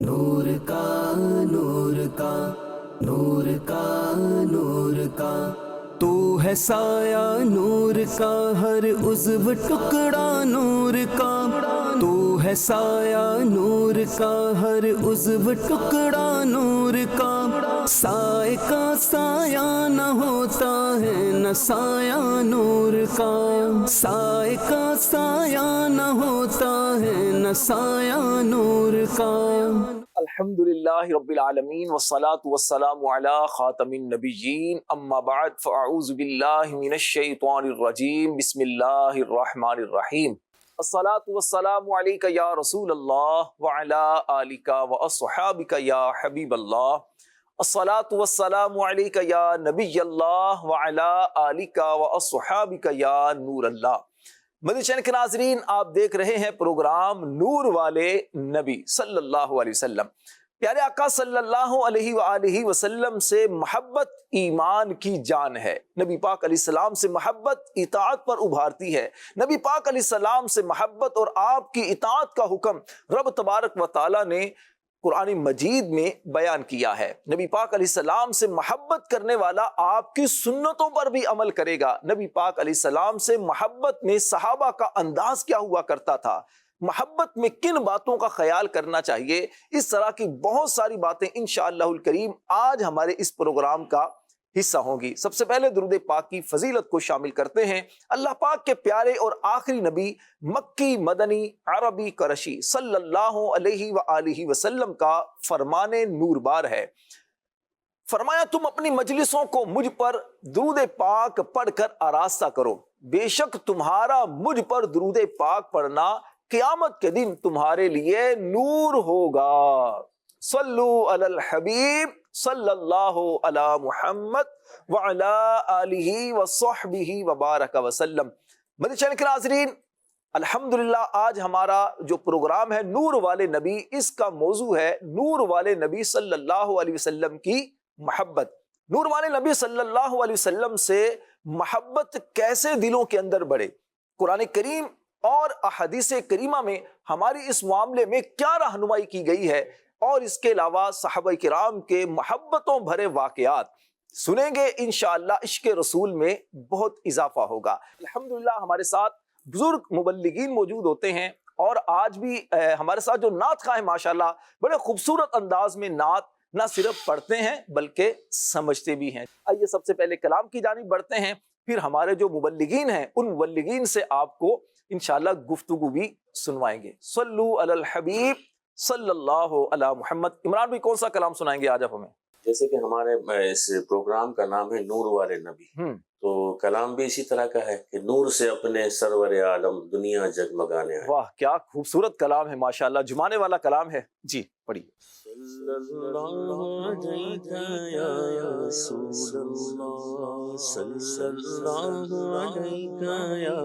نور کا نور کا نور کا نور کا تو ہے سایہ نور کا، ہر عضو ٹکڑا نور کا تو ہے سایہ نور کا، ہر عضو ٹکڑا نور کا، سائے کا سایہ نہ ہوتا ہے نہ سایہ نور کا، سائے کا سایہ نہ ہوتا ہے نہ سایہ نور کا۔ الحمدللہ رب العالمین والصلاة والسلام علی خاتم النبیین، اما بعد فاعوذ باللہ من الشیطان الرجیم، بسم اللہ الرحمن الرحیم۔ الصلاة والسلام علیک یا رسول اللہ وعلی آلک واصحابک یا حبیب اللہ، الصلاة والسلام علیک یا نبی اللہ وعلی آلک واصحابک یا نور اللہ۔ مدنی چینل کے ناظرین، آپ دیکھ رہے ہیں پروگرام نور والے نبی صلی اللہ علیہ وسلم۔ پیارے آقا صلی اللہ علیہ وآلہ وسلم سے محبت ایمان کی جان ہے۔ نبی پاک علیہ السلام سے محبت اطاعت پر ابھارتی ہے۔ نبی پاک علیہ السلام سے محبت اور آپ کی اطاعت کا حکم رب تبارک و تعالی نے قرآن مجید میں بیان کیا ہے۔ نبی پاک علیہ السلام سے محبت کرنے والا آپ کی سنتوں پر بھی عمل کرے گا۔ نبی پاک علیہ السلام سے محبت میں صحابہ کا انداز کیا ہوا کرتا تھا، محبت میں کن باتوں کا خیال کرنا چاہیے، اس طرح کی بہت ساری باتیں انشاءاللہ الکریم آج ہمارے اس پروگرام کا حصہ ہوں گی۔ سب سے پہلے درود پاک کی فضیلت کو شامل کرتے ہیں۔ اللہ پاک کے پیارے اور آخری نبی مکی مدنی عربی قرشی صلی اللہ علیہ وآلہ وسلم کا فرمان نور بار ہے۔ فرمایا، تم اپنی مجلسوں کو مجھ پر درود پاک پڑھ کر آراستہ کرو، بے شک تمہارا مجھ پر درود پاک پڑھنا قیامت کے دن تمہارے لیے نور ہوگا۔ صلو علی الحبیب صلی اللہ علی محمد وعلی آلہ وصحبہ وبارک وسلم۔ مدنی چینل کے ناظرین، الحمدللہ آج ہمارا جو پروگرام ہے نور والے نبی، اس کا موضوع ہے نور والے نبی صلی اللہ علیہ وسلم کی محبت۔ نور والے نبی صلی اللہ علیہ وسلم سے محبت کیسے دلوں کے اندر بڑھے، قرآن کریم اور احادیث کریمہ میں ہماری اس معاملے میں کیا رہنمائی کی گئی ہے، اور اس کے علاوہ صحابہ کرام کے محبتوں بھرے واقعات سنیں گے انشاءاللہ۔ عشق رسول میں بہت اضافہ ہوگا۔ الحمدللہ ہمارے ساتھ بزرگ مبلغین موجود ہوتے ہیں، اور آج بھی ہمارے ساتھ جو نعت خواہ ہیں ماشاءاللہ بڑے خوبصورت انداز میں نعت نہ صرف پڑھتے ہیں بلکہ سمجھتے بھی ہیں۔ آئیے سب سے پہلے کلام کی جانب بڑھتے ہیں، پھر ہمارے جو مبلغین ہیں ان مبلغین سے آپ کو انشاءاللہ گفتگو بھی سنوائیں گے۔ صلو علی الحبیب صلی اللہ علی محمد۔ عمران بھی کون سا کلام سنائیں گے آج آپ ہمیں؟ جیسے کہ ہمارے اس پروگرام کا نام ہے نور والے نبی، تو کلام بھی اسی طرح کا ہے کہ نور سے اپنے سرور عالم دنیا جگمگانے آئے۔ واہ کیا خوبصورت کلام ہے ماشاءاللہ، جمانے والا کلام ہے۔ جی پڑھیے۔ صلی اللہ علیہ یا رسول اللہ، صلی اللہ علیہ یا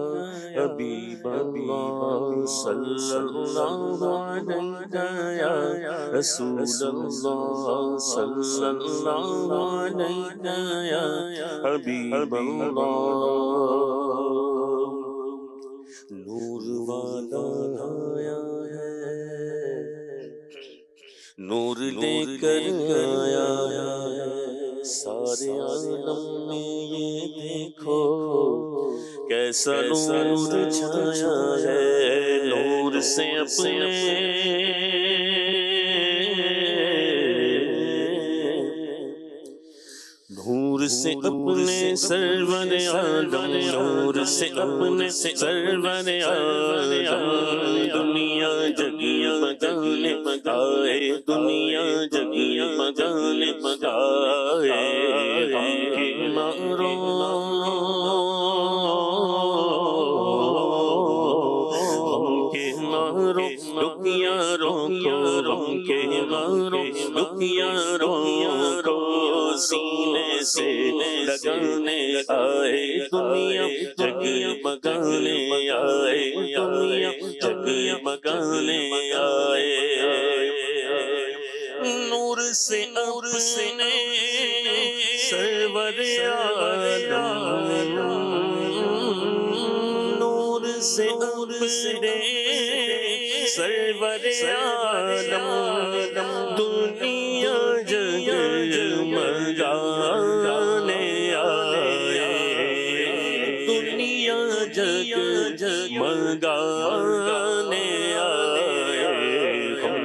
حبیب اللہ، صلی اللہ علیہ یا رسول اللہ، صلی اللہ علیہ یا حبیب اللہ۔ نور والا آیا ہے، نور لے کر آیا ہے سارے عالم میں، یہ دیکھو کیسا نور چھایا ہے، نور سے اپنے نور سے اپنے سرور عالم، نور سے اپنے سرور عالم دنیا جگمگانے آئے، دنیا جگمگانے آئے، غم کے مارو غم کے مارو دکھیاں روکو، غم کے مارو دکھیاں روکو، سینے سے لگانے آئے، دنیا جگمگانے آئے، دنیا جگمگانے آئے۔ نور سے اپنے سرور عالم، نور سے اپنے سرور عالم دنیا جگمگانے آئے دنیا جگمگانے آئے ہم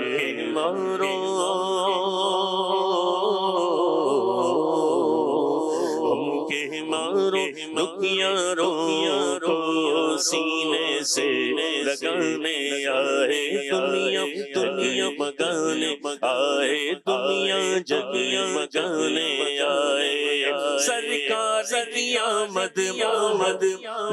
کے مارو دکھیاں رویاں کو سینے سے لگانے آئے دنیا مگانے آئے دنیا جگمگانے آئے سرکار کی آمد آمد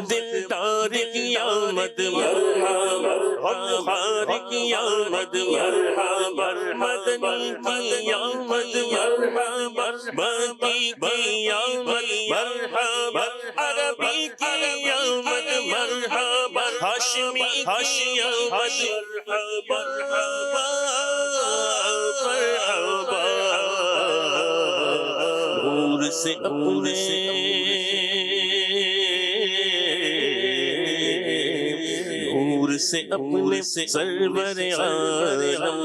دلدار کی آمد مرحبا غفار کی آمد مرحبا مدنی کی آمد مرحبا مکی کی آمد مرحبا عربی کی آمد مرحبا ہاشمی کی آمد مرحبا مرحبا نور سے اپنے سرور عالم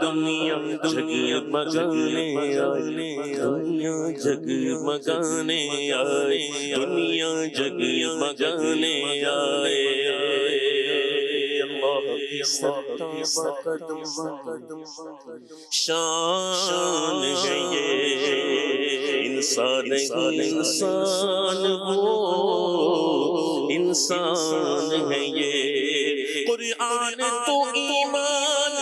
دنیا جگمگانے آئے دنیا جگمگانے آئے دنیا جگمگانے آئے اللہ کی قدم شان ہے یہ انسان انسان وہ انسان ہے یہ قرآن تو ایمان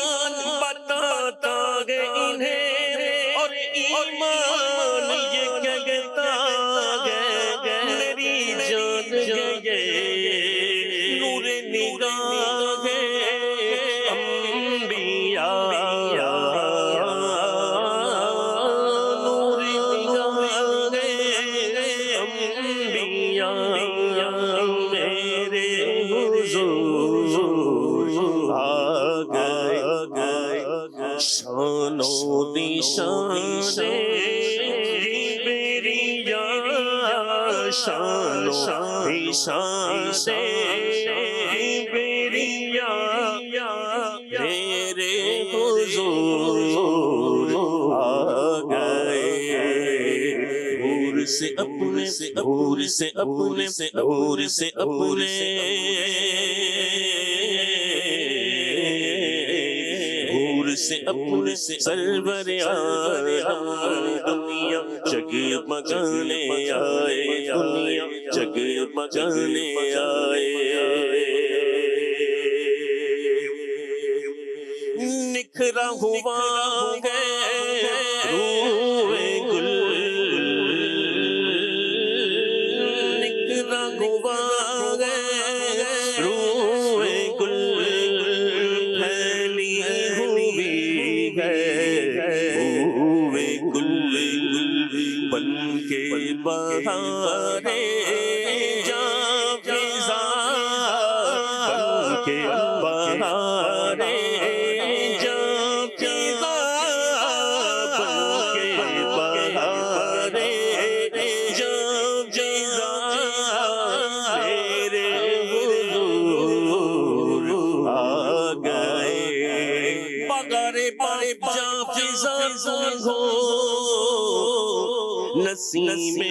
بتاتا ہے انہیں اور ایمان یہ کہتا ہے میری جان ہے یہ نور نگاہ ہے انبیاء نور نگاہ ہے انبیاء میرے حضور شان و نشان میریا شان و نشان میریا میرے حضور آ گئے حور سے اپنے حور سے اپنے حور سے اپنے سے اپنے سرور عالم دنیا جگمگانے آئے دنیا جگمگانے آئے نکھرا ہوا ہے روح گل نکھرا ہوا ہے روح گل پھیلی بن کے بہارے جاں فضا بن کے بہارے جاں فضا بن کے بہارے جاں فضا میرے حضور آ گئے بغارے پارے جاں فضا ہو نسیم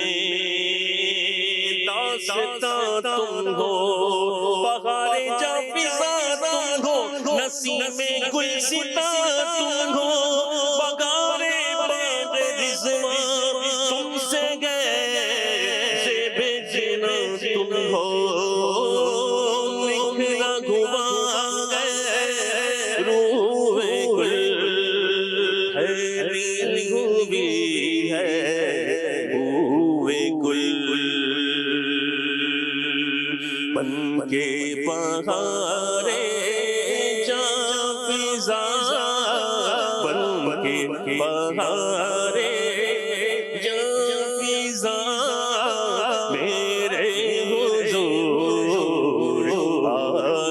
داستان تم ہو بہار جاں فضا تم ہو نسیم گلستان تم ہو بغار باد رضوان تم سے گئے زیب جنا تم ہو نکھرا ہوا ہے روح گل پھیلی ہوئی ہے بن کے بہارے جاں فضا بن کے بہارے جاں فضا میرے حضور آ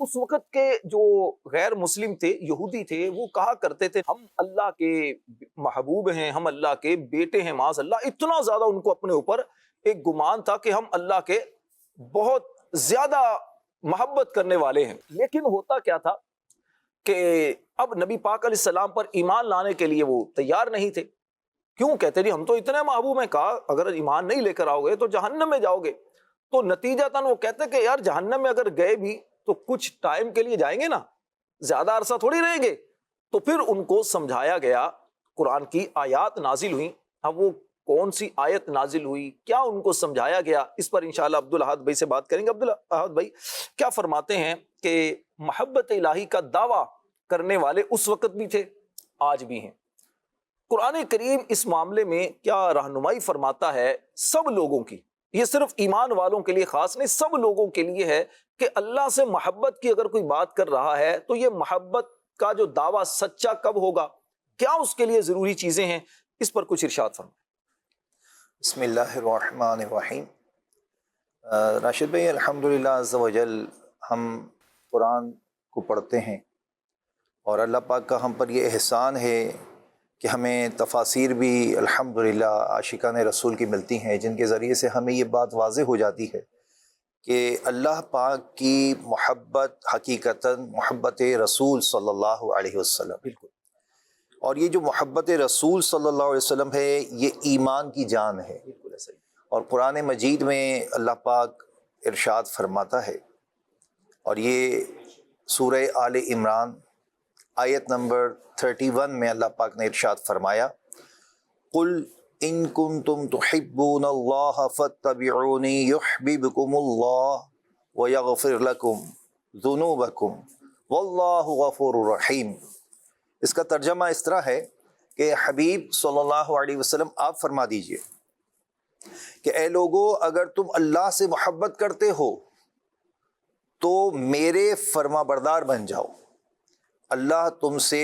اس وقت کے جو غیر مسلم تھے، یہودی تھے، وہ کہا کرتے تھے ہم اللہ کے محبوب ہیں، ہم اللہ کے بیٹے ہیں، معاذ اللہ. اتنا زیادہ ان کو اپنے اوپر ایک گمان تھا کہ ہم اللہ کے بہت زیادہ محبت کرنے والے ہیں. لیکن ہوتا کیا تھا کہ اب نبی پاک علیہ السلام پر ایمان لانے کے لیے وہ تیار نہیں تھے. کیوں؟ کہتے نہیں ہم تو اتنے محبوب ہیں. کہا اگر ایمان نہیں لے کر آؤ گے تو جہنم میں جاؤ گے. تو نتیجتاً وہ کہتے کہ یار جہنم میں اگر گئے بھی تو کچھ ٹائم کے لیے جائیں گے نا، زیادہ عرصہ تھوڑی رہیں گے. تو پھر ان کو سمجھایا گیا، قرآن کی آیات نازل ہوئیں. اب وہ کون سی آیت نازل ہوئی، کیا ان کو سمجھایا گیا، اس پر انشاءاللہ عبدالاحد بھائی سے بات کریں گے. عبدالاحد بھائی کیا فرماتے ہیں کہ محبت الہی کا دعویٰ کرنے والے اس وقت بھی تھے، آج بھی ہیں. قرآن کریم اس معاملے میں کیا رہنمائی فرماتا ہے سب لوگوں کی؟ یہ صرف ایمان والوں کے لیے خاص نہیں، سب لوگوں کے لیے ہے کہ اللہ سے محبت کی اگر کوئی بات کر رہا ہے تو یہ محبت کا جو دعویٰ سچا کب ہوگا، کیا اس کے لیے ضروری چیزیں ہیں، اس پر کچھ ارشاد فرمائیں. بسم اللہ الرحمن الرحیم. راشد بھائی الحمدللہ عز و جل ہم قرآن کو پڑھتے ہیں اور اللہ پاک کا ہم پر یہ احسان ہے کہ ہمیں تفاسیر بھی الحمدللہ عاشقان رسول کی ملتی ہیں، جن کے ذریعے سے ہمیں یہ بات واضح ہو جاتی ہے کہ اللہ پاک کی محبت حقیقتاً محبت رسول صلی اللہ علیہ وسلم. بالکل. اور یہ جو محبت رسول صلی اللہ علیہ وسلم ہے یہ ایمان کی جان ہے. بالکل ایسا ہی. اور قرآن مجید میں اللہ پاک ارشاد فرماتا ہے، اور یہ سورہ آل عمران آیت نمبر 31 میں اللہ پاک نے ارشاد فرمایا، قل ان کنتم تحبون اللہ فاتبعونی یحببکم اللہ ویغفر لکم ذنوبکم واللہ غفور رحیم. اس کا ترجمہ اس طرح ہے کہ حبیب صلی اللہ علیہ وسلم آپ فرما دیجئے کہ اے لوگو، اگر تم اللہ سے محبت کرتے ہو تو میرے فرما بردار بن جاؤ. اللہ تم سے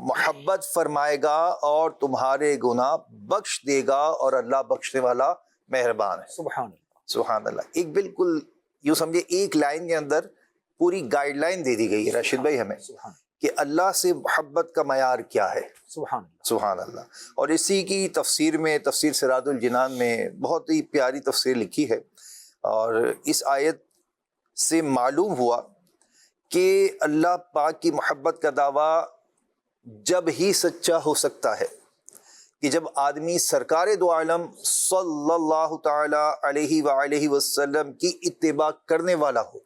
محبت فرمائے گا اور تمہارے گناہ بخش دے گا، اور اللہ بخشنے والا مہربان ہے. سبحان اللہ. سبحان اللہ. ایک بالکل یوں سمجھے ایک لائن کے اندر پوری گائیڈ لائن دے دی گئی ہے راشد بھائی ہمیں کہ اللہ سے محبت کا معیار کیا ہے. سبحان اللہ. سبحان اللہ. اور اسی کی تفسیر میں تفسیر سراج الجنان میں بہت ہی پیاری تفسیر لکھی ہے، اور اس آیت سے معلوم ہوا کہ اللہ پاک کی محبت کا دعویٰ جب ہی سچا ہو سکتا ہے کہ جب آدمی سرکار دو عالم صلی اللہ تعالی علیہ وآلہ وسلم کی اتباع کرنے والا ہو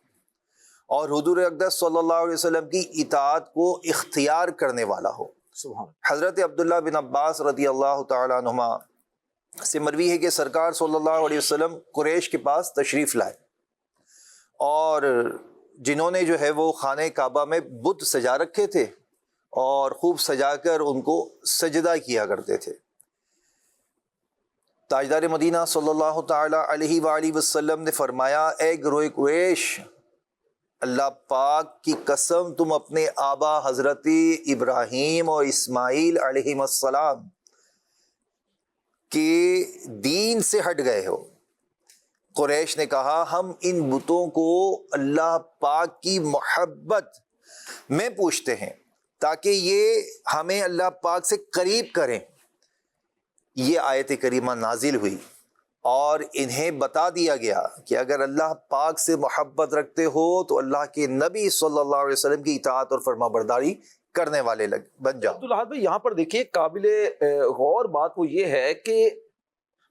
اور حضور اقدس صلی اللہ علیہ وسلم کی اطاعت کو اختیار کرنے والا ہو. سبحان. حضرت عبداللہ بن عباس رضی اللہ تعالیٰ عنہما سے مروی ہے کہ سرکار صلی اللہ علیہ وسلم قریش کے پاس تشریف لائے، اور جنہوں نے جو ہے وہ خانہ کعبہ میں بت سجا رکھے تھے اور خوب سجا کر ان کو سجدہ کیا کرتے تھے. تاجدار مدینہ صلی اللہ تعالی علیہ وآلہ وسلم نے فرمایا، اے گروہ قریش، اللہ پاک کی قسم تم اپنے آبا حضرت ابراہیم اور اسماعیل علیہ السلام کے دین سے ہٹ گئے ہو. قریش نے کہا ہم ان بتوں کو اللہ پاک کی محبت میں پوچھتے ہیں تاکہ یہ ہمیں اللہ پاک سے قریب کریں. یہ آیت کریمہ نازل ہوئی اور انہیں بتا دیا گیا کہ اگر اللہ پاک سے محبت رکھتے ہو تو اللہ کے نبی صلی اللہ علیہ وسلم کی اطاعت اور فرما برداری کرنے والے بن جاؤ. عبدالاحد بھائی یہاں پر دیکھیے قابل غور بات وہ یہ ہے کہ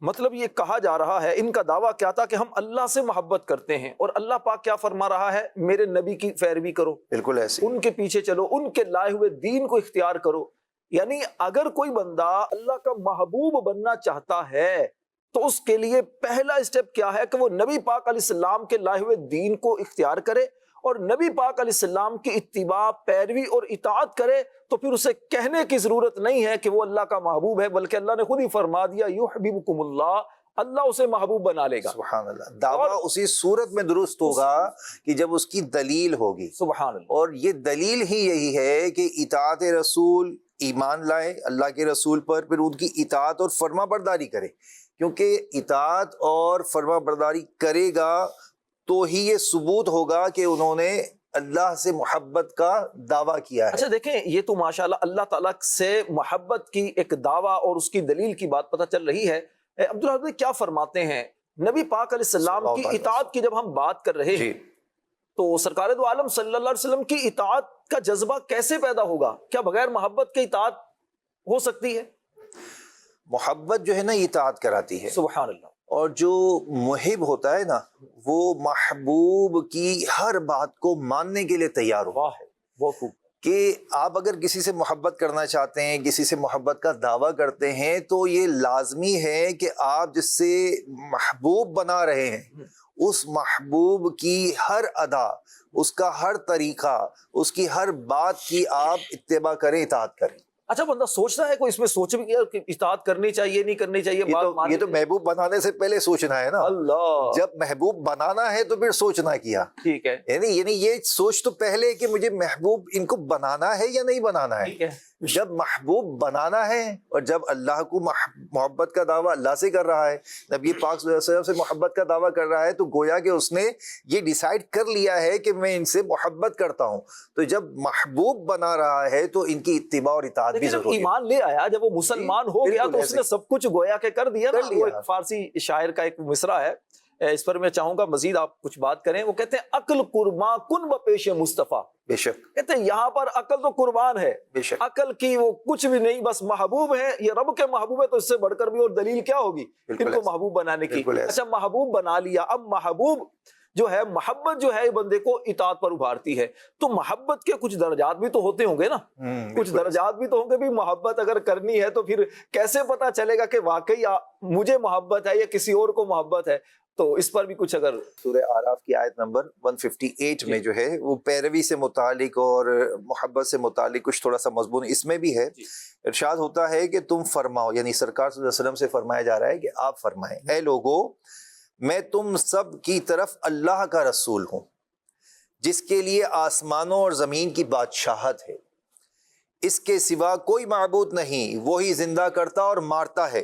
مطلب یہ کہا جا رہا ہے، ان کا دعویٰ کیا تھا کہ ہم اللہ سے محبت کرتے ہیں، اور اللہ پاک کیا فرما رہا ہے، میرے نبی کی پیروی کرو. بالکل ایسے ان کے پیچھے چلو، ان کے لائے ہوئے دین کو اختیار کرو. یعنی اگر کوئی بندہ اللہ کا محبوب بننا چاہتا ہے تو اس کے لیے پہلا اسٹیپ کیا ہے کہ وہ نبی پاک علیہ السلام کے لائے ہوئے دین کو اختیار کرے اور نبی پاک علیہ السلام کی اتباع، پیروی اور اطاعت کرے. تو پھر اسے کہنے کی ضرورت نہیں ہے کہ وہ اللہ کا محبوب ہے، بلکہ اللہ نے خود ہی فرما دیا یحببکم اللہ، اللہ اسے محبوب بنا لے گا. سبحان اللہ. دعویٰ اسی صورت میں درست ہوگا کہ جب اس کی دلیل ہوگی. سبحان اللہ. اور یہ دلیل ہی یہی ہے کہ اطاعت رسول، ایمان لائے اللہ کے رسول پر، پھر ان کی اطاعت اور فرما برداری کرے. کیونکہ اطاعت اور فرما برداری کرے گا تو ہی یہ ثبوت ہوگا کہ انہوں نے اللہ سے محبت کا دعویٰ کیا ہے۔ اچھا دیکھیں، یہ تو ماشاءاللہ اللہ تعالیٰ سے محبت کی ایک دعویٰ اور اس کی دلیل کی بات پتہ چل رہی ہے۔ عبدالحق بھائی کیا فرماتے ہیں، نبی پاک علیہ السلام کی اطاعت کی جب ہم بات کر رہے ہیں تو سرکار دو عالم صلی اللہ علیہ وسلم کی اطاعت کا جذبہ کیسے پیدا ہوگا؟ کیا بغیر محبت کے اطاعت ہو سکتی ہے؟ محبت جو ہے نا اطاعت کراتی ہے، سبحان اللہ۔ اور جو محب ہوتا ہے نا وہ محبوب کی ہر بات کو ماننے کے لیے تیار ہو۔ واہ، بہت خوب۔ کہ آپ اگر کسی سے محبت کرنا چاہتے ہیں، کسی سے محبت کا دعویٰ کرتے ہیں، تو یہ لازمی ہے کہ آپ جس سے محبوب بنا رہے ہیں اس محبوب کی ہر ادا، اس کا ہر طریقہ، اس کی ہر بات کی آپ اتباع کریں، اطاعت کریں۔ اچھا بندہ سوچتا ہے، کوئی اس میں سوچ بھی کیا کہ اطاعت کرنی چاہیے نہیں کرنی چاہیے؟ یہ تو محبوب بنانے سے پہلے سوچنا ہے نا۔ اللہ، جب محبوب بنانا ہے تو پھر سوچنا کیا، ٹھیک ہے، یعنی یہ سوچ تو پہلے کہ مجھے محبوب ان کو بنانا ہے یا نہیں بنانا ہے۔ ٹھیک ہے۔ جب محبوب بنانا ہے اور جب اللہ کو محبت کا دعویٰ اللہ سے کر رہا ہے، نبی پاک صلی اللہ علیہ وسلم سے محبت کا دعویٰ کر رہا ہے، تو گویا کہ اس نے یہ ڈیسائیڈ کر لیا ہے کہ میں ان سے محبت کرتا ہوں۔ تو جب محبوب بنا رہا ہے تو ان کی اتباع اور اطاعت بھی ضروری ہے۔ ایمان لے آیا، جب وہ مسلمان ہو گیا تو اس نے سب کچھ گویا کہ کر دیا نا۔ وہ ایک فارسی شاعر کا ایک مصرع ہے، اس پر میں چاہوں گا مزید آپ کچھ بات کریں۔ وہ کہتے ہیں عقل قرباں کن بپیش مصطفیٰ، بے شک کہتے ہیں یہاں پر عقل تو قربان ہے، بے شک عقل کی وہ کچھ بھی نہیں، بس محبوب ہے، یہ رب کے محبوب ہے، تو اس سے بڑھ کر بھی اور دلیل کیا ہوگی ان کو محبوب بنانے کی؟ اچھا محبوب بنا لیا، اب محبوب جو ہے، محبت جو ہے بندے کو اطاعت پر ابھارتی ہے، تو محبت کے کچھ درجات بھی تو ہوتے ہوں گے نا، کچھ درجات بھی تو ہوں گے بھی۔ محبت اگر کرنی ہے تو پھر کیسے پتا چلے گا کہ واقعی مجھے محبت ہے یا کسی اور کو محبت ہے؟ تو اس پر بھی کچھ اگر سورہ اعراف کی آیت نمبر 158 میں جو ہے وہ پیروی سے متعلق اور محبت سے متعلق کچھ تھوڑا سا مضمون اس میں بھی ہے۔ ارشاد ہوتا ہے کہ تم فرماؤ، یعنی سرکار صلی اللہ علیہ وسلم سے فرمایا جا رہا ہے کہ آپ فرمائیں، اے لوگو میں تم سب کی طرف اللہ کا رسول ہوں جس کے لیے آسمانوں اور زمین کی بادشاہت ہے، اس کے سوا کوئی معبود نہیں، وہی زندہ کرتا اور مارتا ہے،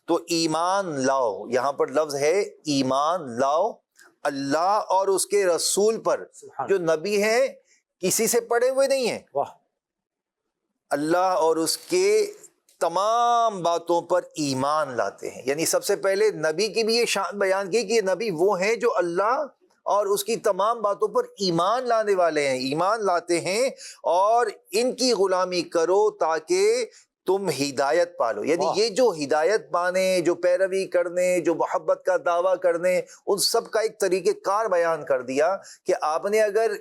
تو ایمان لاؤ۔ یہاں پر لفظ ہے ایمان لاؤ اللہ اور اس کے رسول پر، جو نبی ہیں کسی سے پڑھے ہوئے نہیں ہیں، اللہ اور اس کے تمام باتوں پر ایمان لاتے ہیں۔ یعنی سب سے پہلے نبی کی بھی یہ شان بیان کی کہ یہ نبی وہ ہیں جو اللہ اور اس کی تمام باتوں پر ایمان لانے والے ہیں، ایمان لاتے ہیں، اور ان کی غلامی کرو تاکہ تم ہدایت پالو۔ یعنی یہ جو ہدایت پانے، جو پیروی کرنے، جو محبت کا دعویٰ کرنے، ان سب کا ایک طریقہ کار بیان کر دیا کہ آپ نے اگر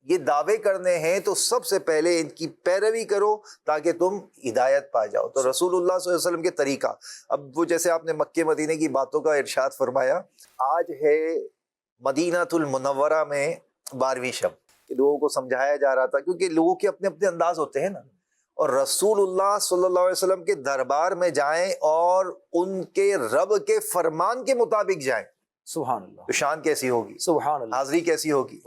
یہ دعوے کرنے ہیں تو سب سے پہلے ان کی پیروی کرو تاکہ تم ہدایت پا جاؤ۔ تو رسول اللہ صلی اللہ علیہ وسلم کے طریقہ، اب وہ جیسے آپ نے مکہ مدینے کی باتوں کا ارشاد فرمایا، آج ہے مدینہ المنورہ میں 12ویں شب، کہ لوگوں کو سمجھایا جا رہا تھا، کیونکہ لوگوں کے اپنے اپنے انداز ہوتے ہیں نا، اور رسول اللہ صلی اللہ علیہ وسلم کے دربار میں جائیں اور ان کے رب کے فرمان کے مطابق جائیں، سبحان اللہ، تو شان کیسی ہوگی، سبحان اللہ، حاضری کیسی ہوگی۔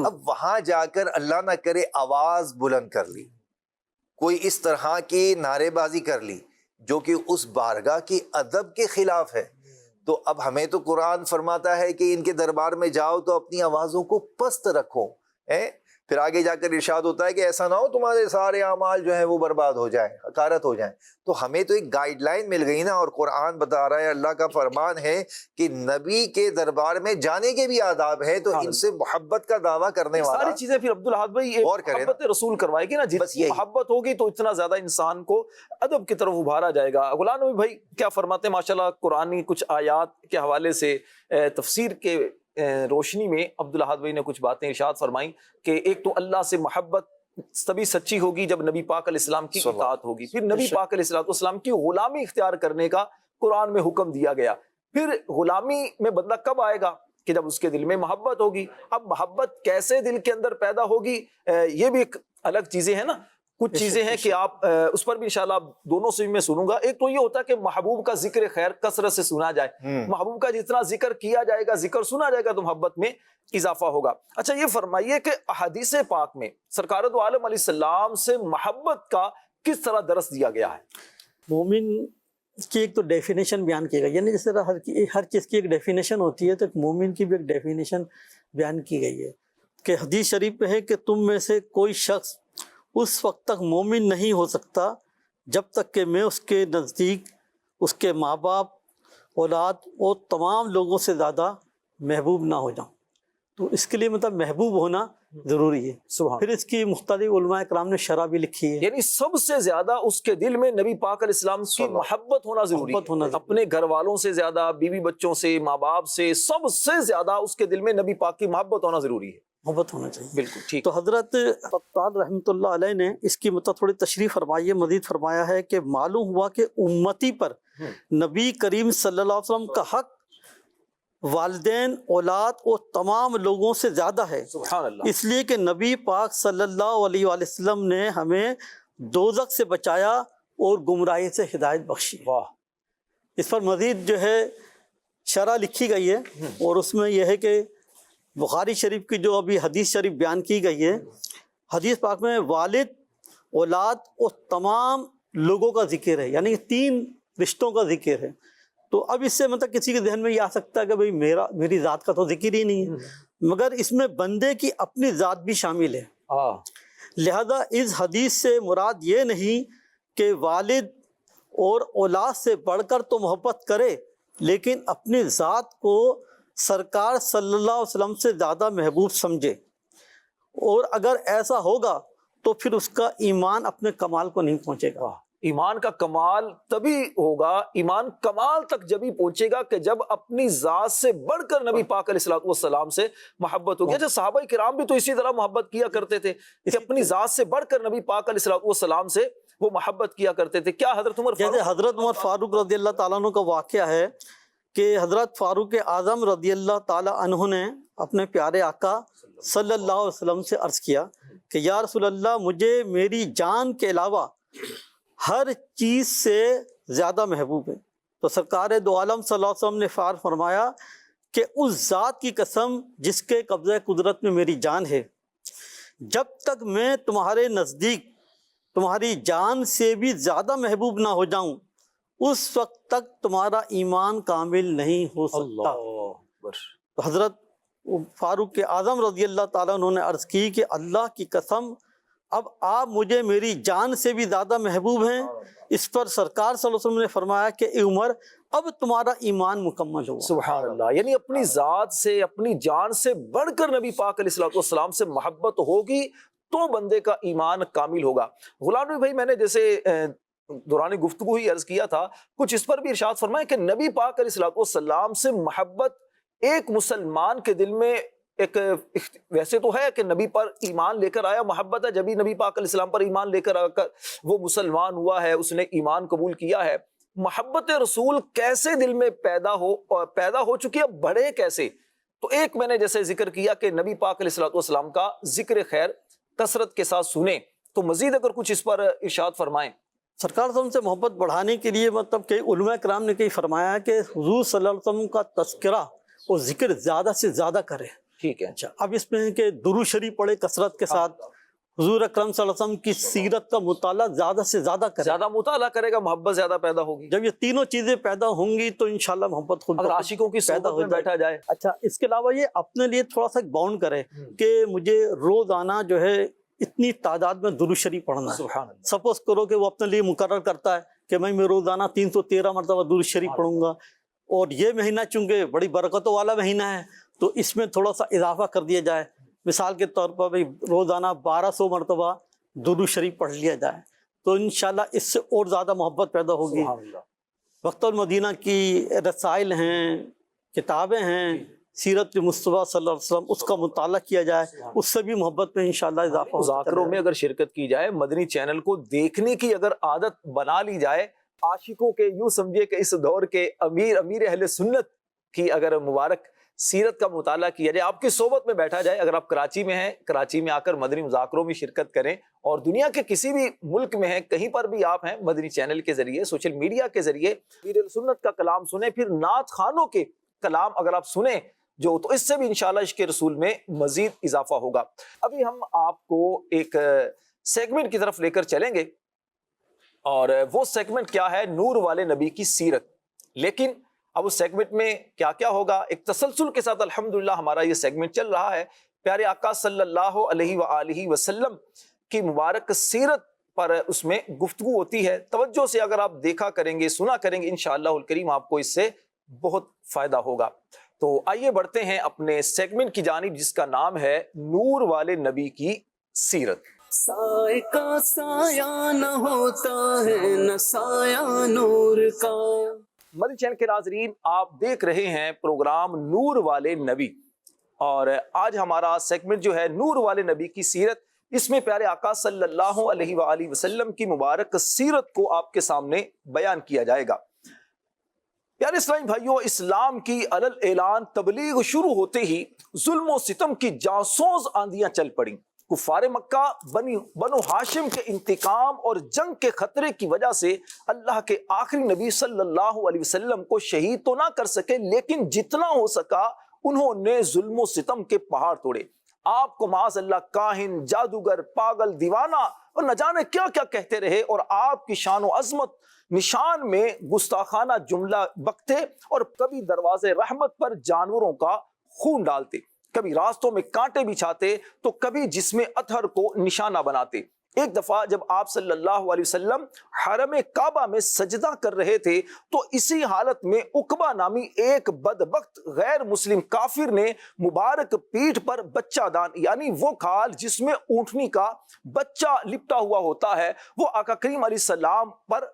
اب وہاں جا کر اللہ نہ کرے آواز بلند کر لی، کوئی اس طرح کی نعرے بازی کر لی جو کہ اس بارگاہ کی ادب کے خلاف ہے، تو اب ہمیں تو قرآن فرماتا ہے کہ ان کے دربار میں جاؤ تو اپنی آوازوں کو پست رکھو، پھر آگے جا کر ارشاد ہوتا ہے کہ ایسا نہ ہو تمہارے سارے اعمال جو ہیں وہ برباد ہو جائیں، حقارت ہو جائیں۔ تو ہمیں تو ایک گائیڈ لائن مل گئی نا، اور قرآن بتا رہا ہے، اللہ کا فرمان ہے کہ نبی کے دربار میں جانے کے بھی آداب ہیں، تو ان سے محبت کا دعویٰ کرنے والا ساری چیزیں پھر عبدالحق بھائی محبت رسول کروائے گی نا، جتنی محبت ہوگی تو اتنا زیادہ انسان کو ادب کی طرف ابھارا جائے گا۔ غلام نبی بھائی کیا فرماتے ہیں ماشاءاللہ، قرآنی کچھ آیات کے حوالے سے تفسیر کے روشنی میں عبدالحق بھائی نے کچھ باتیں ارشاد فرمائیں کہ ایک تو اللہ سے محبت تبھی سچی ہوگی جب نبی پاک علیہ السلام کی اطاعت ہوگی، پھر نبی پاک علیہ السلام کی غلامی اختیار کرنے کا قرآن میں حکم دیا گیا۔ پھر غلامی میں بندہ کب آئے گا؟ کہ جب اس کے دل میں محبت ہوگی۔ اب محبت کیسے دل کے اندر پیدا ہوگی، یہ بھی ایک الگ چیزیں ہیں نا، کچھ چیزیں ہیں کہ آپ اس پر بھی انشاءاللہ دونوں سے بھی میں سنوں گا۔ ایک تو یہ ہوتا ہے کہ محبوب کا ذکر خیر کثرت سے سنا جائے، محبوب کا جتنا ذکر کیا جائے گا، ذکر سنا جائے گا، تو محبت میں اضافہ ہوگا۔ اچھا یہ فرمائیے کہ احادیث پاک میں سرکار دو عالم علیہ السلام سے محبت کا کس طرح درس دیا گیا ہے؟ مومن کی ایک تو ڈیفینیشن بیان کی گئی، یعنی جس طرح ہر چیز کی ایک ڈیفینیشن ہوتی ہے، تو ایک مومن کی بھی ایک ڈیفینیشن بیان کی گئی ہے کہ حدیث شریف میں ہے کہ تم میں سے کوئی شخص اس وقت تک مومن نہیں ہو سکتا جب تک کہ میں اس کے نزدیک اس کے ماں باپ، اولاد اور تمام لوگوں سے زیادہ محبوب نہ ہو جاؤں۔ تو اس کے لیے مطلب محبوب ہونا ضروری ہے۔ سبحان، پھر اس کی مختلف علماء کرام نے شرح بھی لکھی ہے۔ یعنی سب سے زیادہ اس کے دل میں نبی پاک علیہ السلام کی محبت ہونا ضروری محبت ہونا ہے، ضروری اپنے گھر والوں سے زیادہ، بیوی بچوں سے، ماں باپ سے، سب سے زیادہ اس کے دل میں نبی پاک کی محبت ہونا ضروری ہے۔ محبت ہونا چاہیے۔ بالکل ٹھیک۔ تو حضرت قطان رحمۃ اللہ علیہ نے اس کی مطلب تھوڑی تشریح فرمائی ہے، مزید فرمایا ہے کہ معلوم ہوا کہ امتی پر نبی کریم صلی اللہ علیہ وسلم کا حق والدین، اولاد اور تمام لوگوں سے زیادہ ہے، سبحان اللہ۔ اس لیے کہ نبی پاک صلی اللہ علیہ وآلہ وسلم نے ہمیں دوزخ سے بچایا اور گمراہی سے ہدایت بخشی۔ واہ، اس پر مزید جو ہے شرح لکھی گئی ہے، اور اس میں یہ ہے کہ بخاری شریف کی جو ابھی حدیث شریف بیان کی گئی ہے، حدیث پاک میں والد، اولاد اور تمام لوگوں کا ذکر ہے، یعنی 3 رشتوں کا ذکر ہے۔ تو اب اس سے مطلب کسی کے ذہن میں یہ آ سکتا ہے کہ بھئی میری ذات کا تو ذکر ہی نہیں ہے، مگر اس میں بندے کی اپنی ذات بھی شامل ہے۔ لہذا اس حدیث سے مراد یہ نہیں کہ والد اور اولاد سے بڑھ کر تو محبت کرے، لیکن اپنی ذات کو سرکار صلی اللہ علیہ وسلم سے زیادہ محبوب سمجھے، اور اگر ایسا ہوگا تو پھر اس کا ایمان اپنے کمال کو نہیں پہنچے گا۔ ایمان کا کمال تبھی ہوگا، ایمان کمال تک جبھی پہنچے گا کہ جب اپنی ذات سے بڑھ کر نبی پاک علیہ الصلوۃ والسلام سے محبت ہوگی۔ اچھا، صحابہ کرام بھی تو اسی طرح محبت کیا کرتے تھے کہ اپنی ذات سے بڑھ کر نبی پاک علیہ الصلوۃ والسلام سے وہ محبت کیا کرتے تھے۔ کیا حضرت عمر جیسے حضرت عمر فاروق رضی اللہ تعالیٰ عنہ کا واقعہ ہے کہ حضرت فاروق اعظم رضی اللہ تعالیٰ عنہ نے اپنے پیارے آقا صلی اللہ علیہ وسلم سے عرض کیا کہ یا رسول اللہ، مجھے میری جان کے علاوہ ہر چیز سے زیادہ محبوب ہے۔ تو سرکار دو عالم صلی اللہ علیہ وسلم نے فرمایا کہ اس ذات کی قسم جس کے قبضہ قدرت میں میری جان ہے، جب تک میں تمہارے نزدیک تمہاری جان سے بھی زیادہ محبوب نہ ہو جاؤں، اس وقت تک تمہارا ایمان کامل نہیں ہو سکتا۔ تو حضرت فاروق اعظم رضی اللہ تعالیٰ انہوں نے عرض کی کہ اللہ کی قسم، اب آپ مجھے میری جان سے بھی زیادہ محبوب ہیں۔ اس پر سرکار صلی اللہ علیہ وسلم نے فرمایا کہ اے عمر، اب تمہارا ایمان مکمل ہوا۔ سبحان اللہ، یعنی اپنی ذات سے، اپنی جان سے بڑھ کر نبی پاک علیہ الصلوۃ والسلام سے محبت ہوگی تو بندے کا ایمان کامل ہوگا۔ غلام نبی بھائی، میں نے جیسے دوران گفتگو ہی عرض کیا تھا، کچھ اس پر بھی ارشاد فرمائے کہ نبی پاک علیہ الصلوۃ والسلام سے محبت ایک مسلمان کے دل میں ایک ویسے تو ہے کہ نبی پر ایمان لے کر آیا، محبت ہے جبھی نبی پاک علیہ السلام پر ایمان لے کر آ کر وہ مسلمان ہوا ہے، اس نے ایمان قبول کیا ہے۔ محبت رسول کیسے دل میں پیدا ہو چکی ہے، بڑھے کیسے؟ تو ایک میں نے جیسے ذکر کیا کہ نبی پاک علیہ الصلوۃ والسلام کا ذکر خیر کثرت کے ساتھ سنیں، تو مزید اگر کچھ اس پر ارشاد فرمائیں۔ سرکار صلی اللہ علیہ وسلم سے محبت بڑھانے کے لیے مطلب کہ علماء کرام نے کئی فرمایا کہ حضور صلی اللہ علیہ وسلم کا تذکرہ اور ذکر زیادہ سے زیادہ کرے۔ ٹھیک ہے، اچھا، اب اس میں ہے کہ درود شریف پڑھے کثرت کے ساتھ، حضور اکرم صلی اللہ علیہ وسلم کی سیرت کا مطالعہ زیادہ سے زیادہ کرے۔ زیادہ مطالعہ کرے گا، محبت زیادہ پیدا ہوگی۔ جب یہ تینوں چیزیں پیدا ہوں گی تو انشاءاللہ محبت خود اگر عاشقوں کی پیدا صحبت ہو میں جائے۔ بیٹھا جائے۔ اچھا، اس کے علاوہ یہ اپنے لیے تھوڑا سا باؤنڈ کرے کہ مجھے روزانہ جو ہے اتنی تعداد میں درود شریف پڑھنا ہے۔ سبحان اللہ۔ سپوز کرو کہ وہ اپنے لیے مقرر کرتا ہے کہ میں روزانہ 313 مرتبہ درود شریف پڑھوں گا، اور یہ مہینہ چونکہ بڑی برکتوں والا مہینہ ہے تو اس میں تھوڑا سا اضافہ کر دیا جائے، مثال کے طور پر بھائی روزانہ 1200 مرتبہ درود شریف پڑھ لیا جائے تو انشاءاللہ اس سے اور زیادہ محبت پیدا ہوگی۔ سبحان اللہ۔ وقت المدینہ کی رسائل ہیں، کتابیں ہیں، سیرت مصطفیٰ صلی اللہ علیہ وسلم، اس کا مطالعہ کیا جائے، اس سے بھی محبت میں انشاءاللہ اضافہ ہوتا مذاکروں میں اگر شرکت کی جائے، مدنی چینل کو دیکھنے کی اگر عادت بنا لی جائے، عاشقوں کے یوں سمجھے کہ اس دور کے امیر اہل سنت کی اگر مبارک سیرت کا مطالعہ کیا جائے، آپ کی صحبت میں بیٹھا جائے۔ اگر آپ کراچی میں ہیں، کراچی میں آ کر مدنی مذاکروں میں شرکت کریں، اور دنیا کے کسی بھی ملک میں ہیں، کہیں پر بھی آپ ہیں، مدنی چینل کے ذریعے، سوشل میڈیا کے ذریعے امیر اہل سنت کا کلام سنیں، پھر نعت خوانوں کے کلام اگر آپ سنیں جو، تو اس سے بھی انشاءاللہ عشق رسول میں مزید اضافہ ہوگا۔ ابھی ہم آپ کو ایک سیگمنٹ کی طرف لے کر چلیں گے، اور وہ سیگمنٹ کیا ہے؟ نور والے نبی کی سیرت۔ لیکن اب اس سیگمنٹ میں کیا کیا ہوگا، ایک تسلسل کے ساتھ الحمدللہ ہمارا یہ سیگمنٹ چل رہا ہے۔ پیارے آقا صلی اللہ علیہ وآلہ وسلم کی مبارک سیرت پر اس میں گفتگو ہوتی ہے. توجہ سے اگر آپ دیکھا کریں گے، سنا کریں گے، انشاءاللہ الکریم آپ کو اس سے بہت فائدہ ہوگا. تو آئیے بڑھتے ہیں اپنے سیگمنٹ کی جانب جس کا نام ہے نور والے نبی کی سیرت. سائے کا سایہ نہ ہوتا ہے نہ سایہ نور کا. مدنی چینل کے ناظرین، آپ دیکھ رہے ہیں پروگرام نور والے نبی، اور آج ہمارا سیگمنٹ جو ہے نور والے نبی کی سیرت، اس میں پیارے آقا صلی اللہ علیہ وآلہ وسلم کی مبارک سیرت کو آپ کے سامنے بیان کیا جائے گا. پیارے اسلامی بھائیوں، اسلام کی علل اعلان تبلیغ شروع ہوتے ہی ظلم و ستم کی جاسوس آندیاں چل پڑیں. کفار مکہ بنو ہاشم کے انتقام اور جنگ کے خطرے کی وجہ سے اللہ کے آخری نبی صلی اللہ علیہ وسلم کو شہید تو نہ کر سکے، لیکن جتنا ہو سکا انہوں نے ظلم و ستم کے پہاڑ توڑے. آپ کو معاذ اللہ کاہن، جادوگر، پاگل، دیوانہ اور نہ جانے کیا کیا کہتے رہے، اور آپ کی شان و عظمت نشان میں گستاخانہ جملہ بکتے، اور کبھی دروازے رحمت پر جانوروں کا خون ڈالتے، کبھی راستوں میں کانٹے بچھاتے تو کبھی جسم اطہر کو نشانہ بناتے. ایک دفعہ جب آپ صلی اللہ علیہ وسلم حرم کعبہ میں سجدہ کر رہے تھے تو اسی حالت میں عقبہ نامی ایک بدبخت غیر مسلم کافر نے مبارک پیٹھ پر بچہ دان، یعنی وہ کھال جس میں اونٹنی کا بچہ لپٹا ہوا ہوتا ہے، وہ آقا کریم علیہ السلام پر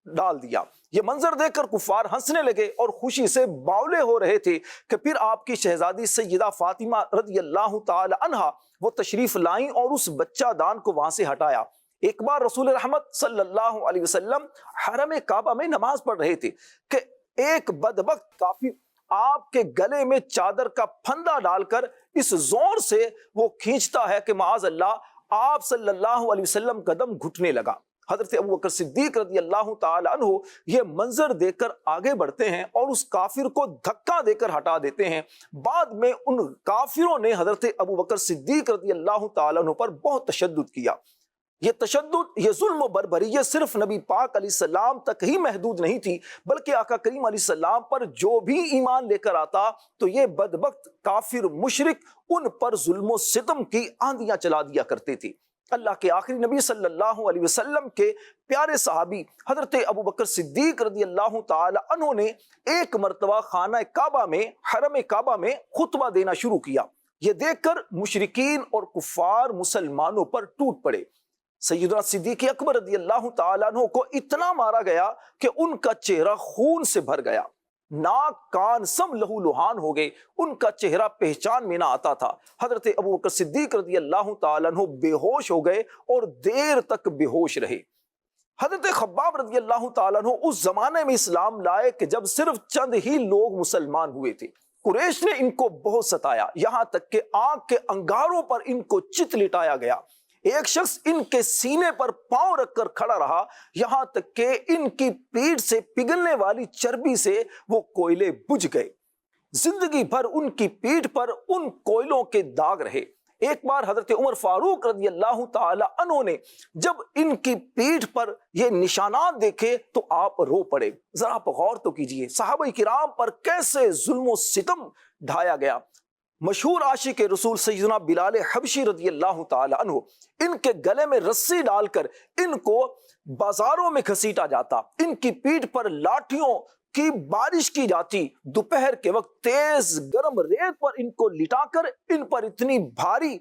ڈال دیا. یہ منظر دیکھ کر کفار ہنسنے لگے اور خوشی سے باولے ہو رہے تھے کہ پھر آپ کی شہزادی سیدہ فاطمہ رضی اللہ تعالی عنہا وہ تشریف لائیں اور اس بچہ دان کو وہاں سے ہٹایا. ایک بار رسول رحمت صلی اللہ علیہ وسلم حرم کعبہ میں نماز پڑھ رہے تھے کہ ایک بدبخت کافر آپ کے گلے میں چادر کا پھندا ڈال کر اس زور سے وہ کھینچتا ہے کہ معاذ اللہ آپ صلی اللہ علیہ وسلم کا دم گھٹنے لگا. حضرت ابوبکر صدیق رضی اللہ تعالی عنہ یہ منظر دیکھ کر آگے بڑھتے ہیں اور اس کافر کو دھکا دے کر ہٹا دیتے ہیں. بعد میں ان کافروں نے حضرت ابوبکر صدیق رضی اللہ تعالی عنہ پر بہت تشدد کیا. یہ تشدد، یہ ظلم و بربریت صرف نبی پاک علیہ السلام تک ہی محدود نہیں تھی، بلکہ آقا کریم علیہ السلام پر جو بھی ایمان لے کر آتا تو یہ بدبخت کافر مشرک ان پر ظلم و ستم کی آندیاں چلا دیا کرتے تھے. اللہ کے آخری نبی صلی اللہ علیہ وسلم کے پیارے صحابی حضرت ابوبکر صدیق رضی اللہ تعالی عنہ نے ایک مرتبہ خانہ کعبہ میں، حرم کعبہ میں خطبہ دینا شروع کیا. یہ دیکھ کر مشرکین اور کفار مسلمانوں پر ٹوٹ پڑے. سیدنا صدیق اکبر رضی اللہ تعالی عنہ کو اتنا مارا گیا کہ ان کا چہرہ خون سے بھر گیا، ناک کان سب لہو لہان ہو گئے، ان کا چہرہ پہچان میں نہ آتا تھا. حضرت ابوبکر صدیق رضی اللہ تعالیٰ عنہ بے ہوش ہو گئے اور دیر تک بے ہوش رہے. حضرت خباب رضی اللہ تعالیٰ عنہ اس زمانے میں اسلام لائے کہ جب صرف چند ہی لوگ مسلمان ہوئے تھے. قریش نے ان کو بہت ستایا، یہاں تک کہ آنکھ کے انگاروں پر ان کو چت لٹایا گیا. ایک شخص ان کے سینے پر پاؤں رکھ کر کھڑا رہا، یہاں تک کہ ان کی پیٹھ سے پگھلنے والی چربی سے وہ کوئلے بجھ گئے. زندگی بھر ان کی پیٹھ پر ان کوئلوں کے داغ رہے. ایک بار حضرت عمر فاروق رضی اللہ تعالی عنہ نے جب ان کی پیٹھ پر یہ نشانات دیکھے تو آپ رو پڑے. ذرا آپ غور تو کیجئے صحابہ کرام پر کیسے ظلم و ستم ڈھایا گیا. مشہور عاشق رسول سیدنا بلال حبشی رضی اللہ تعالی عنہ، ان کے گلے میں رسی ڈال کر ان کو بازاروں میں گھسیٹا جاتا، ان کی پیٹھ پر لاٹھیوں کی بارش کی جاتی. دوپہر کے وقت تیز گرم ریت پر ان کو لٹا کر ان پر اتنی بھاری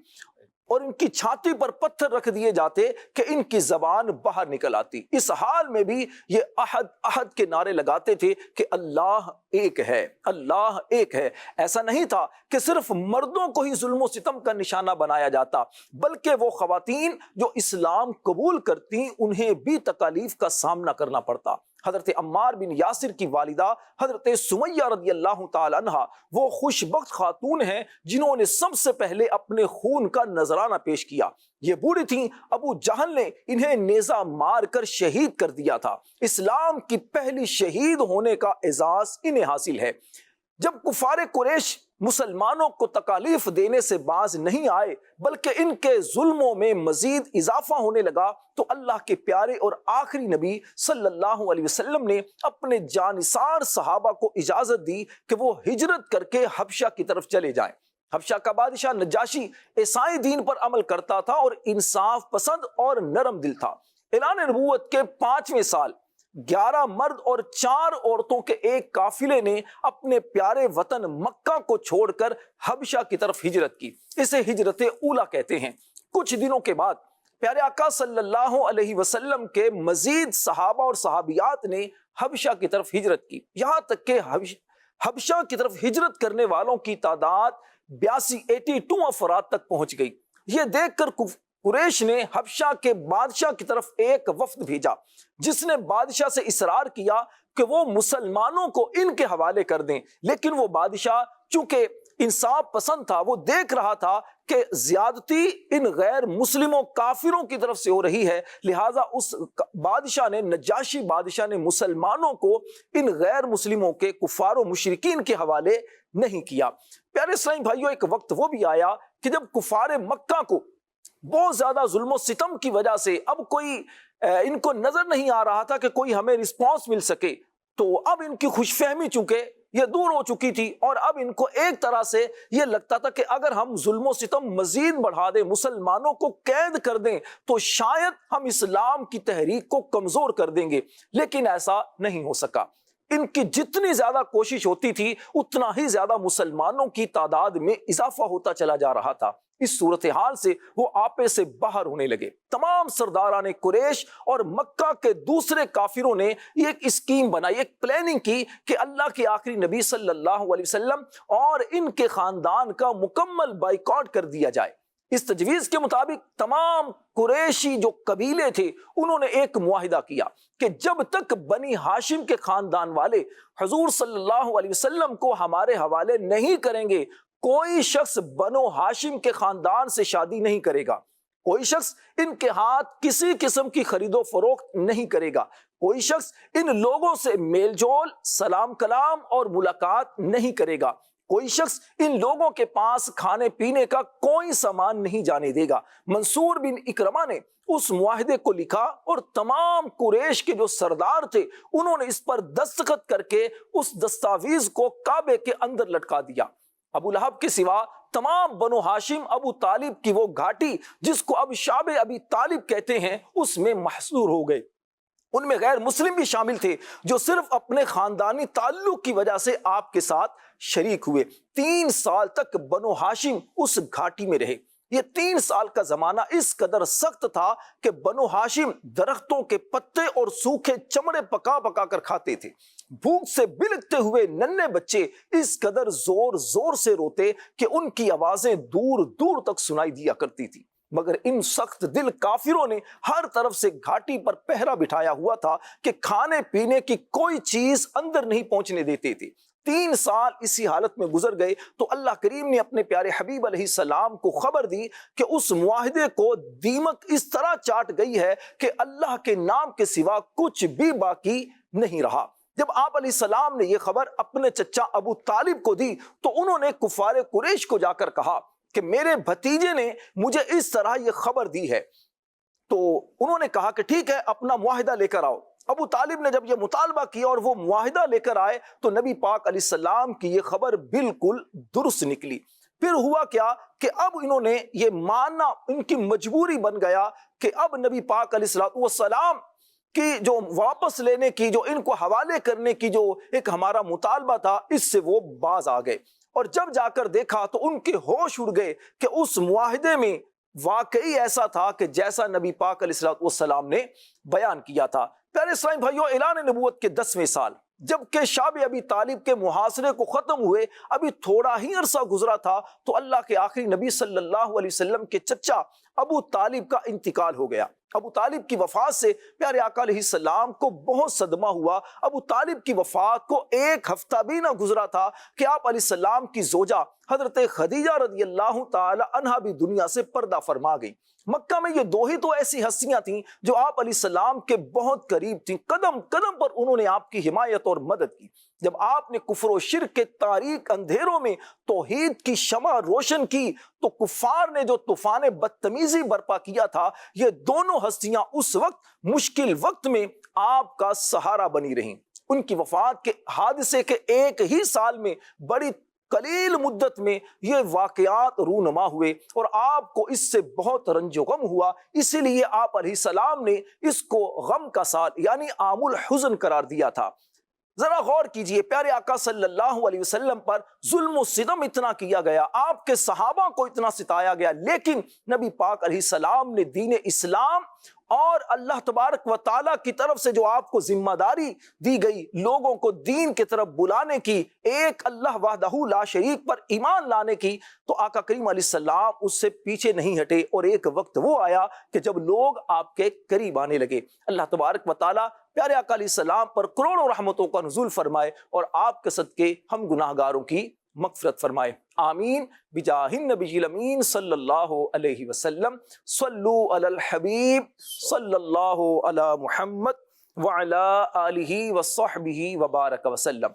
اور ان کی چھاتی پر پتھر رکھ دیے جاتے کہ ان کی زبان باہر نکل آتی. اس حال میں بھی یہ احد احد کے نعرے لگاتے تھے کہ اللہ ایک ہے، اللہ ایک ہے. ایسا نہیں تھا کہ صرف مردوں کو ہی ظلم و ستم کا نشانہ بنایا جاتا، بلکہ وہ خواتین جو اسلام قبول کرتی انہیں بھی تکالیف کا سامنا کرنا پڑتا. حضرت عمار بن یاسر کی والدہ حضرت سمیہ رضی اللہ تعالی عنہ وہ خوش بخت خاتون ہیں جنہوں نے سب سے پہلے اپنے خون کا نذرانہ پیش کیا. یہ بوڑھی تھیں، ابو جہل نے انہیں نیزہ مار کر شہید کر دیا تھا. اسلام کی پہلی شہید ہونے کا اعزاز انہیں حاصل ہے. جب کفار قریش مسلمانوں کو تکالیف دینے سے باز نہیں آئے بلکہ ان کے ظلموں میں مزید اضافہ ہونے لگا تو اللہ کے پیارے اور آخری نبی صلی اللہ علیہ وسلم نے اپنے جانثار صحابہ کو اجازت دی کہ وہ ہجرت کر کے حبشہ کی طرف چلے جائیں. حبشہ کا بادشاہ نجاشی عیسائی دین پر عمل کرتا تھا اور انصاف پسند اور نرم دل تھا۔ اعلان نبوت کے 5ویں سال 11 مرد اور 4 عورتوں کے ایک قافلے نے اپنے پیارے وطن مکہ کو چھوڑ کر حبشہ کی طرف ہجرت کی۔ اسے ہجرت اولا کہتے ہیں۔ کچھ دنوں کے بعد پیارے آقا صلی اللہ علیہ وسلم کے مزید صحابہ اور صحابیات نے حبشہ کی طرف ہجرت کی، یہاں تک کہ حبشہ کی طرف ہجرت کرنے والوں کی تعداد 82 افراد تک پہنچ گئی۔ یہ دیکھ کر قریش نے حبشہ کے بادشاہ کی طرف ایک وفد بھیجا، جس نے بادشاہ سے اصرار کیا کہ وہ مسلمانوں کو ان کے حوالے کر دیں، لیکن وہ بادشاہ چونکہ انصاف پسند تھا، وہ دیکھ رہا تھا کہ زیادتی ان غیر مسلموں کافروں کی طرف سے ہو رہی ہے، لہٰذا اس بادشاہ نے، نجاشی بادشاہ نے مسلمانوں کو ان غیر مسلموں کے کفار و مشرکین کے حوالے نہیں کیا۔ پیارے اسلامی بھائیوں، ایک وقت وہ بھی آیا کہ جب کفار مکہ کو بہت زیادہ ظلم و ستم کی وجہ سے اب کوئی ان کو نظر نہیں آ رہا تھا کہ کوئی ہمیں رسپانس مل سکے، تو اب ان کی خوش فہمی چونکہ یہ دور ہو چکی تھی، اور اب ان کو ایک طرح سے یہ لگتا تھا کہ اگر ہم ظلم و ستم مزید بڑھا دیں، مسلمانوں کو قید کر دیں، تو شاید ہم اسلام کی تحریک کو کمزور کر دیں گے، لیکن ایسا نہیں ہو سکا۔ ان کی جتنی زیادہ کوشش ہوتی تھی اتنا ہی زیادہ مسلمانوں کی تعداد میں اضافہ ہوتا چلا جا رہا تھا۔ اس صورتحال سے وہ آپے سے باہر ہونے لگے۔ تمام سرداران قریش اور مکہ کے دوسرے کافروں نے یہ ایک اسکیم بنائی، ایک پلاننگ کی کہ اللہ کے آخری نبی صلی اللہ علیہ وسلم اور ان کے خاندان کا مکمل بائیکاٹ کر دیا جائے۔ اس تجویز کے مطابق تمام قریشی جو قبیلے تھے انہوں نے ایک معاہدہ کیا کہ جب تک بنی ہاشم کے خاندان والے حضور صلی اللہ علیہ وسلم کو ہمارے حوالے نہیں کریں گے، کوئی شخص بنو ہاشم کے خاندان سے شادی نہیں کرے گا، کوئی شخص ان کے ہاتھ کسی قسم کی خرید و فروخت نہیں کرے گا، کوئی شخص ان لوگوں سے میل جول، سلام کلام اور ملاقات نہیں کرے گا، کوئی شخص ان لوگوں کے پاس کھانے پینے کا کوئی سامان نہیں جانے دے گا۔ منصور بن اکرمہ نے اس معاہدے کو لکھا اور تمام قریش کے جو سردار تھے انہوں نے اس پر دستخط کر کے اس دستاویز کو کعبے کے اندر لٹکا دیا۔ ابو لہب کے سوا تمام بنو ہاشم ابو طالب کی وہ گھاٹی جس کو اب شعب ابی طالب کہتے ہیں اس میں محصور ہو گئے۔ ان میں غیر مسلم بھی شامل تھے جو صرف اپنے خاندانی تعلق کی وجہ سے آپ کے ساتھ شریک ہوئے۔ 3 سال تک بنو ہاشم اس گھاٹی میں رہے۔ یہ 3 سال کا زمانہ اس قدر سخت تھا کہ بنو ہاشم درختوں کے پتے اور سوکھے چمڑے پکا پکا کر کھاتے تھے۔ بھوک سے بلکتے ہوئے ننھے بچے اس قدر زور زور سے روتے کہ ان کی آوازیں دور دور تک سنائی دیا کرتی تھی، مگر ان سخت دل کافروں نے ہر طرف سے گھاٹی پر پہرا بٹھایا ہوا تھا کہ کھانے پینے کی کوئی چیز اندر نہیں پہنچنے دیتے تھے۔ 3 سال اسی حالت میں گزر گئے تو اللہ کریم نے اپنے پیارے حبیب علیہ السلام کو خبر دی کہ اس معاہدے کو دیمک اس طرح چاٹ گئی ہے کہ اللہ کے نام کے سوا کچھ بھی باقی نہیں رہا۔ جب آپ علیہ السلام نے یہ خبر اپنے چچا ابو طالب کو دی تو انہوں نے کفار قریش کو جا کر کہا کہ میرے بھتیجے نے مجھے اس طرح یہ خبر دی ہے۔ تو انہوں نے کہا کہ ٹھیک ہے، اپنا معاہدہ لے کر آؤ۔ ابو طالب نے جب یہ مطالبہ کیا اور وہ معاہدہ لے کر آئے تو نبی پاک علیہ السلام کی یہ خبر بالکل درست نکلی۔ پھر ہوا کیا کہ اب انہوں نے یہ ماننا ان کی مجبوری بن گیا کہ اب نبی پاک علیہ السلام کی جو واپس لینے کی، جو ان کو حوالے کرنے کی جو ایک ہمارا مطالبہ تھا، اس سے وہ باز آ گئے۔ اور جب جا کر دیکھا تو ان کے ہوش اڑ گئے کہ اس معاہدے میں واقعی ایسا تھا کہ جیسا نبی پاک علیہ السلام نے بیان کیا تھا۔ پیارے اسلامی بھائیوں، اعلان نبوت کے 10ویں سال جبکہ شعب ابی طالب کے محاصرے کو ختم ہوئے ابھی تھوڑا ہی عرصہ گزرا تھا تو اللہ کے آخری نبی صلی اللہ علیہ وسلم کے چچا ابو طالب کا انتقال ہو گیا۔ ابو طالب کی وفات سے پیارے آقا علیہ السلام کو بہت صدمہ ہوا۔ ابو طالب کی وفات کو 1 ہفتہ بھی نہ گزرا تھا کہ آپ علیہ السلام کی زوجہ حضرت خدیجہ رضی اللہ تعالی عنہا بھی دنیا سے پردہ فرما گئی۔ مکہ میں یہ 2 ہی تو ایسی ہستیاں تھیں جو آپ علیہ السلام کے بہت قریب تھیں، قدم قدم پر انہوں نے آپ کی حمایت اور مدد کی۔ جب آپ نے کفر و شرک کے تاریک اندھیروں میں توحید کی شمع روشن کی تو کفار نے جو طوفان بدتمیزی برپا کیا تھا، یہ دونوں ہستیاں اس وقت مشکل وقت میں آپ کا سہارا بنی رہیں۔ ان کی وفات کے حادثے کے 1 ہی سال میں بڑی قلیل مدت میں یہ واقعات رونما ہوئے اور آپ کو اس سے بہت رنج و غم ہوا، اسی لیے آپ علیہ السلام نے اس کو غم کا سال یعنی عام الحزن قرار دیا تھا۔ ذرا غور کیجئے، پیارے آقا صلی اللہ علیہ وسلم پر ظلم و ستم اتنا کیا گیا، آپ کے صحابہ کو اتنا ستایا گیا، لیکن نبی پاک علیہ السلام نے دین اسلام اور اللہ تبارک و تعالیٰ کی طرف سے جو آپ کو ذمہ داری دی گئی لوگوں کو دین کی طرف بلانے کی، ایک اللہ وحدہ لا شریک پر ایمان لانے کی، تو آقا کریم علیہ السلام اس سے پیچھے نہیں ہٹے، اور ایک وقت وہ آیا کہ جب لوگ آپ کے قریب آنے لگے۔ اللہ تبارک و تعالیٰ پیارے آقا علیہ السلام پر کروڑوں رحمتوں کا نزول فرمائے اور آپ کے صدقے ہم گناہگاروں کی مغفرت فرمائے، آمین بجاہ النبی الامین صلی اللہ علیہ وسلم۔ صلو علی الحبیب صلی اللہ علی محمد وعلی آلہ وصحبہ وبارک وسلم۔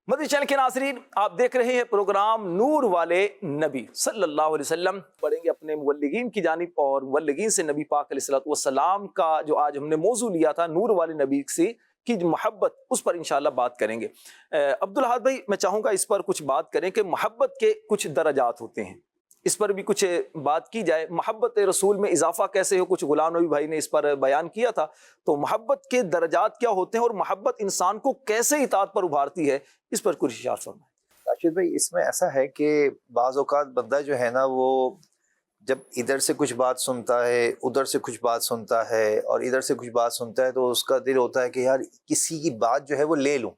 مدنی چینل کے ناظرین، آپ دیکھ رہے ہیں پروگرام نور والے نبی صلی اللہ علیہ وسلم۔ پڑھیں گے اپنے مبلغین کی جانب، اور مبلغین سے نبی پاک علیہ السلام کا جو آج ہم نے موضوع لیا تھا نور والے نبی سے کی محبت، اس پر انشاءاللہ بات کریں گے۔ عبدالحاد بھائی، میں چاہوں گا اس پر کچھ بات کریں کہ محبت کے کچھ درجات ہوتے ہیں، اس پر بھی کچھ بات کی جائے۔ محبت رسول میں اضافہ کیسے ہو، کچھ غلام نبی بھائی نے اس پر بیان کیا تھا، تو محبت کے درجات کیا ہوتے ہیں اور محبت انسان کو کیسے اطاعت پر ابھارتی ہے، اس پر کچھ اشارہ فرمائیں۔ راشد بھائی، اس میں ایسا ہے کہ بعض اوقات بندہ جو ہے نا، وہ جب ادھر سے کچھ بات سنتا ہے، ادھر سے کچھ بات سنتا ہے، اور ادھر سے کچھ بات سنتا ہے، تو اس کا دل ہوتا ہے کہ یار کسی کی بات جو ہے وہ لے لوں۔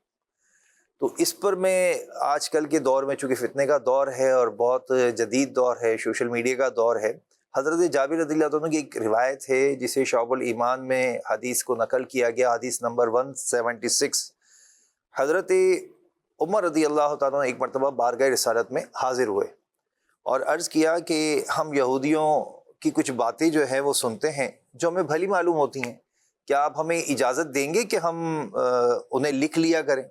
تو اس پر میں آج کل کے دور میں، چونکہ فتنے کا دور ہے اور بہت جدید دور ہے، سوشل میڈیا کا دور ہے، حضرت جابر رضی اللہ عنہ کی ایک روایت ہے جسے شعب الایمان میں حدیث کو نقل کیا گیا، حدیث نمبر 176۔ حضرت عمر رضی اللہ تعالیٰ ایک مرتبہ بارگاہ رسالت میں حاضر ہوئے اور عرض کیا کہ ہم یہودیوں کی کچھ باتیں جو ہیں وہ سنتے ہیں جو ہمیں بھلی معلوم ہوتی ہیں، کیا آپ ہمیں اجازت دیں گے کہ ہم انہیں لکھ لیا کریں؟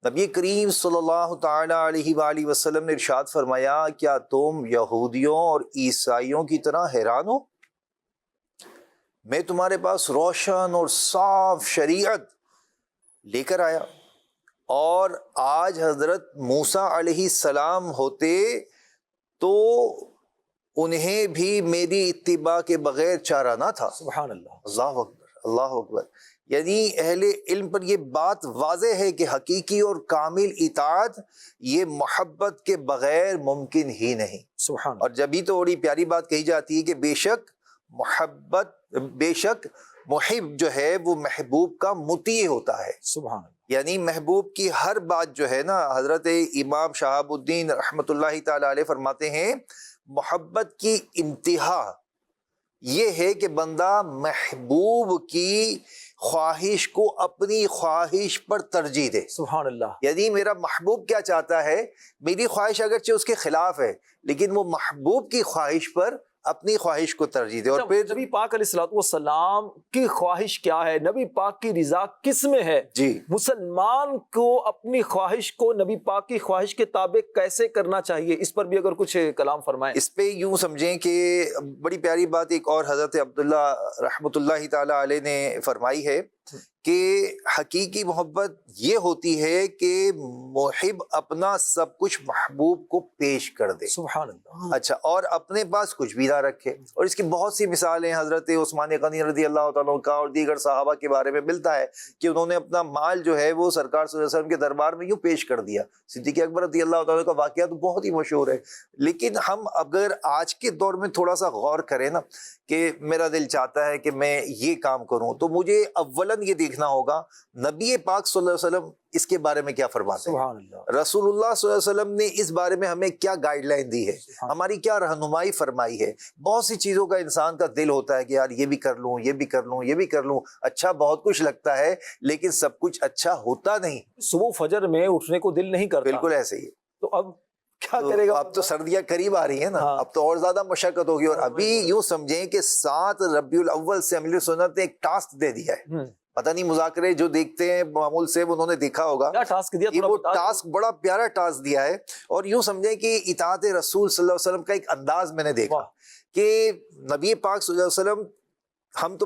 نبی کریم صلی اللہ تعالیٰ علیہ وآلہ وسلم نے ارشاد فرمایا، کیا تم یہودیوں اور عیسائیوں کی طرح حیران ہو؟ میں تمہارے پاس روشن اور صاف شریعت لے کر آیا، اور آج حضرت موسیٰ علیہ السلام ہوتے تو انہیں بھی میری اتباع کے بغیر چارہ نہ تھا۔ سبحان اللہ، اللہ اکبر، اللہ اکبر۔ یعنی اہل علم پر یہ بات واضح ہے کہ حقیقی اور کامل اطاعت یہ محبت کے بغیر ممکن ہی نہیں۔ سبحان اور جبھی تو بڑی پیاری بات کہی جاتی ہے کہ بے شک محب جو ہے وہ محبوب کا مطیع ہوتا ہے۔ سبحان اللہ، یعنی محبوب کی ہر بات جو ہے نا، حضرت امام شہاب الدین رحمۃ اللہ تعالی علیہ فرماتے ہیں، محبت کی انتہا یہ ہے کہ بندہ محبوب کی خواہش کو اپنی خواہش پر ترجیح دے۔ سبحان اللہ، یعنی میرا محبوب کیا چاہتا ہے، میری خواہش اگرچہ اس کے خلاف ہے، لیکن وہ محبوب کی خواہش پر اپنی خواہش کو ترجیح دے۔ اور پھر نبی پاک علیہ السلام کی خواہش کیا ہے، نبی پاک کی رضا کس میں ہے؟ جی، مسلمان کو اپنی خواہش کو نبی پاک کی خواہش کے تابع کیسے کرنا چاہیے، اس پر بھی اگر کچھ کلام فرمائیں۔ اس پہ یوں سمجھیں کہ بڑی پیاری بات ایک اور حضرت عبداللہ رحمۃ اللہ تعالی علیہ نے فرمائی ہے کہ حقیقی محبت یہ ہوتی ہے کہ محب اپنا سب کچھ محبوب کو پیش کر دے۔ سبحان اللہ، اچھا، اور اپنے پاس کچھ بھی نہ رکھے۔ اور اس کی بہت سی مثالیں حضرت عثمان غنی رضی اللہ تعالیٰ کا اور دیگر صحابہ کے بارے میں ملتا ہے کہ انہوں نے اپنا مال جو ہے وہ سرکار صلی اللہ علیہ وسلم کے دربار میں یوں پیش کر دیا۔ صدیق اکبر رضی اللہ تعالیٰ کا واقعہ تو بہت ہی مشہور ہے، لیکن ہم اگر آج کے دور میں تھوڑا سا غور کریں نا کہ میرا دل چاہتا ہے کہ میں یہ کام کروں، تو مجھے اولاً یہ دیکھنا ہوگا نبی پاک صلی اللہ علیہ وسلم اس کے بارے میں کیا فرماتے ہیں، سبحان اللہ، رسول اللہ صلی اللہ علیہ وسلم نے اس بارے میں ہمیں کیا گائیڈ لائن دی ہے، ہماری کیا رہنمائی فرمائی ہے۔ بہت سی چیزوں کا انسان کا دل ہوتا ہے کہ یار یہ بھی کر لوں، یہ بھی کر لوں، یہ بھی کر لوں، اچھا بہت کچھ لگتا ہے لیکن سب کچھ اچھا ہوتا نہیں۔ صبح فجر میں اٹھنے کو دل نہیں کرتا، بالکل ایسے ہی۔ تو اب کیا کرے گا؟ اب تو سردیاں قریب آ رہی ہیں نا، ہاں، اب تو اور زیادہ مشقت ہوگی۔ اور ابھی یوں سمجھیں کہ 7 ربیع الاول سے امیر سنت نے ایک ٹاسک دے دیا ہے۔ پتہ نہیں مذاکرے جو دیکھتے ہیں معمول سے انہوں نے دیکھا ہوگا، کیا ٹاسک دیا؟ وہ ٹاسک بڑا پیارا ٹاسک دیا ہے۔ اور یوں سمجھیں کہ اطاعت رسول صلی اللہ علیہ وسلم کا ایک انداز میں نے دیکھا کہ نبی پاک صلی اللہ علیہ وسلم، ہم تو